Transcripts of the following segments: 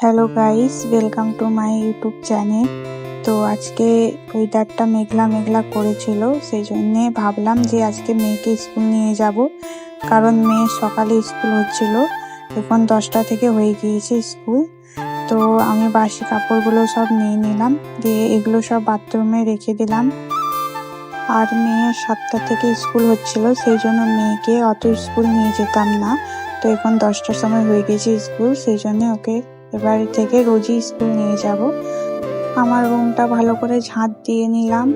Hello guys, welcome to my YouTube channel. তো আজকে ওয়েদারটা মেঘলা মেঘলা করেছিল, সেই জন্যে ভাবলাম যে আজকে মেয়েকে স্কুল নিয়ে যাব, কারণ মেয়ের সকালে স্কুল হচ্ছিল। এখন 10টা থেকে হয়ে গিয়েছে স্কুল। তো আমি বাসি কাপড়গুলো সব নিয়ে নিলাম, দিয়ে এগুলো সব বাথরুমে রেখে দিলাম। আর মেয়ের 7টা থেকে স্কুল হচ্ছিল, সেই জন্য মেয়েকে অত স্কুল নিয়ে যেতাম না। তো এখন 10টার সময় হয়ে গেছে স্কুল, সেই জন্য ওকে এবার থেকে রোজই স্কুল নিয়ে যাব। আমার রুমটা ভালো করে ঝাঁট দিয়ে নিলাম,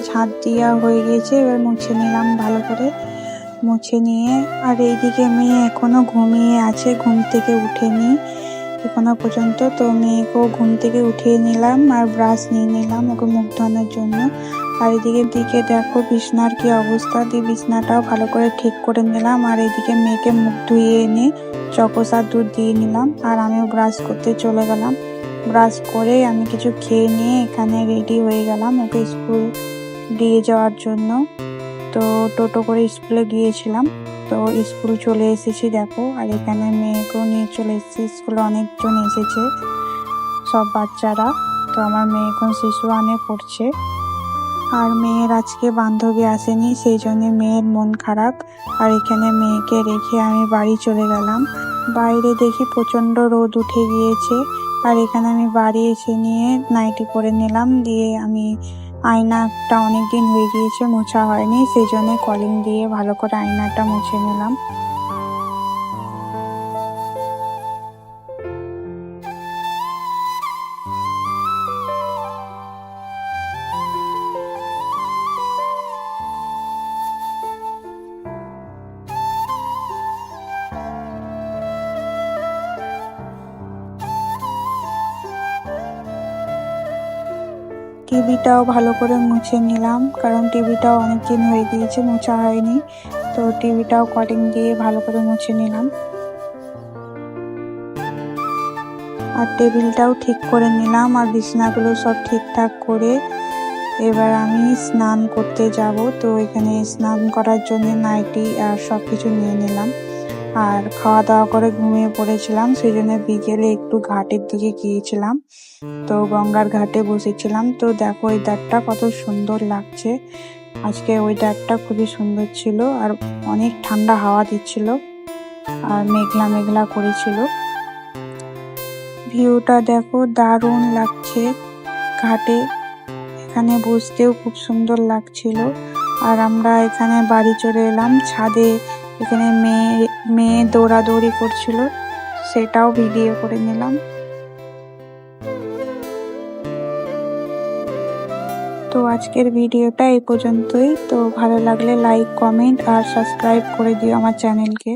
ঝাঁট দেওয়া হয়ে গেছে, এবার মুছে নিলাম ভালো করে। মুছে নিয়ে আর এইদিকে মেয়ে এখনো ঘুমিয়ে আছে, ঘুম থেকে উঠেনি এখনো পর্যন্ত। তো মেয়েকেও ঘুম থেকে উঠিয়ে নিলাম আর ব্রাশ নিয়ে নিলাম ওকে মুখ ধোয়ানোর জন্য। আর এদিকে দেখো বিছনার কি অবস্থা, দিয়ে বিছনাটাও ভালো করে ঠিক করে নিলাম। আর এদিকে মেয়েকে মুখ ধুয়ে এনে চকোস আর দুধ দিয়ে নিলাম, আর আমিও ব্রাশ করতে চলে গেলাম। ব্রাশ করে আমি কিছু খেয়ে নিয়ে এখানে রেডি হয়ে গেলাম ওকে স্কুল দিয়ে যাওয়ার জন্য। তো টোটো করে স্কুলে গিয়েছিলাম, তো স্কুল চলে এসেছি দেখো। আর এখানে মেয়েকেও নিয়ে চলে এসেছি, স্কুলে অনেকজন এসেছে সব বাচ্চারা। তো আমার মেয়ে এখন শিশু ওয়ানে পড়ছে। আর মেয়ের আজকে বান্ধবী আসেনি, সেই জন্য মেয়ের মন খারাপ। আর এখানে মেয়েকে রেখে আমি বাড়ি চলে গেলাম। বাইরে দেখি প্রচন্ড রোদ উঠে গিয়েছে। আর এখানে আমি বাড়ি এসে নিয়ে নাইটি পরে নিলাম, দিয়ে আমি আয়নাটা অনেকদিন হয়ে গিয়েছে মোছা হয়নি, সেই জন্য কলিং দিয়ে ভালো করে আয়নাটা মুছে নিলাম। টিভিটাও ভালো করে মুছে নিলাম, কারণ টিভিটাও অনেকদিন হয়ে গিয়েছে মোছা হয়নি। তো টিভিটাও কলিং দিয়ে ভালো করে মুছে নিলাম। আর টেবিলটাও ঠিক করে নিলাম, আর বিছানাগুলো সব ঠিকঠাক করে এবার আমি স্নান করতে যাব। তো এখানে স্নান করার জন্য নাইটি আর সব কিছু নিয়ে নিলাম। আর খাওয়া দাওয়া করে ঘুমিয়ে পড়েছিলাম, সেই জন্য বিকেলে একটু ঘাটের দিকে গিয়েছিলাম। তো গঙ্গার ঘাটে বসেছিলাম। তো দেখো ওয়েদারটা কত সুন্দর লাগছে, আজকে ওয়েদারটা খুবই সুন্দর ছিল। আর অনেক ঠান্ডা হাওয়া দিচ্ছিল, আর মেঘলা মেঘলা করেছিল। ভিউটা দেখো দারুণ লাগছে ঘাটে, এখানে বসতেও খুব সুন্দর লাগছিল। আর আমরা এখানে বাড়ি চলে এলাম ছাদে, এখানে মেয়ে দৌড়াদৌড়ি করছিল, সেটাও ভিডিও করে নিলাম। তো আজকের ভিডিওটা এই পর্যন্তই। তো ভালো লাগলে লাইক, কমেন্ট আর সাবস্ক্রাইব করে দিও আমার চ্যানেলকে।